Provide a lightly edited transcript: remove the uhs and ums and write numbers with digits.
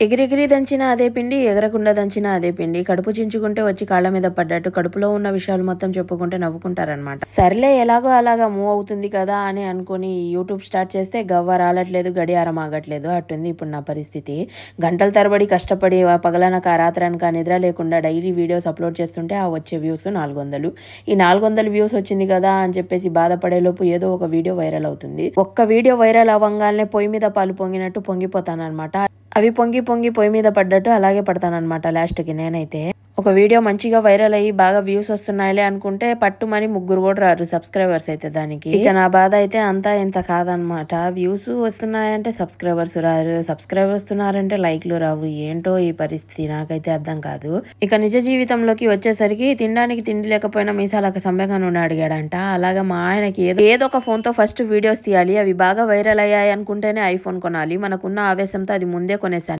ఎగిరెగిరి దంచినా అదే పిండి, ఎగరకుండా దంచినా అదే పిండి. కడుపు చించుకుంటే వచ్చి కాళ్ళ మీద పడ్డట్టు కడుపులో ఉన్న విషయాలు మొత్తం చెప్పుకుంటే నవ్వుకుంటారనమాట. సర్లే ఎలాగో అలాగా మూవ్ అవుతుంది కదా అని అనుకుని యూట్యూబ్ స్టార్ట్ చేస్తే గవ్వ రాలట్లేదు, గడియారం ఆగట్లేదు. అట్టుంది ఇప్పుడు నా పరిస్థితి. గంటల తరబడి కష్టపడి పగలనక రాత్రనక నిద్ర లేకుండా డైలీ వీడియోస్ అప్లోడ్ చేస్తుంటే ఆ వచ్చే వ్యూస్ 400. ఈ 400 వ్యూస్ వచ్చింది కదా అని చెప్పేసి బాధపడేలోపు ఏదో ఒక వీడియో వైరల్ అవుతుంది. ఒక్క వీడియో వైరల్ అవ్వగానే పొయ్యి మీద పాలు పొంగినట్టు పొంగిపోతానమాట. అవి పొంగి పొంగి పొయ్యి మీద పడ్డట్టు అలాగే పడతానమాట లాస్ట్కి నేనైతే. ఒక వీడియో మంచిగా వైరల్ అయ్యి బాగా వ్యూస్ వస్తున్నాయిలే అనుకుంటే పట్టుమని 3 కూడా రారు సబ్స్క్రైబర్స్ అయితే దానికి. ఇక నా బాధ అయితే అంతా ఇంత కాదనమాట. వ్యూస్ వస్తున్నాయంటే సబ్స్క్రైబర్స్ రారు, సబ్స్క్రైబర్స్ వస్తున్నారంటే లైక్లు రావు. ఏంటో ఈ పరిస్థితి నాకైతే అర్థం కాదు. ఇక నిజ జీవితంలోకి వచ్చేసరికి తినడానికి తిండి లేకపోయినా మీసాలకు సమ్మెగా నుండి అడిగాడంట. అలాగా మా ఆయనకి ఏదో ఒక ఫోన్ తో ఫస్ట్ వీడియోస్ తీయాలి, అవి బాగా వైరల్ అయ్యాయి అనుకుంటేనే ఐఫోన్ కొనాలి. మనకున్న ఆవేశంతో అది ముందే కొనేసాను.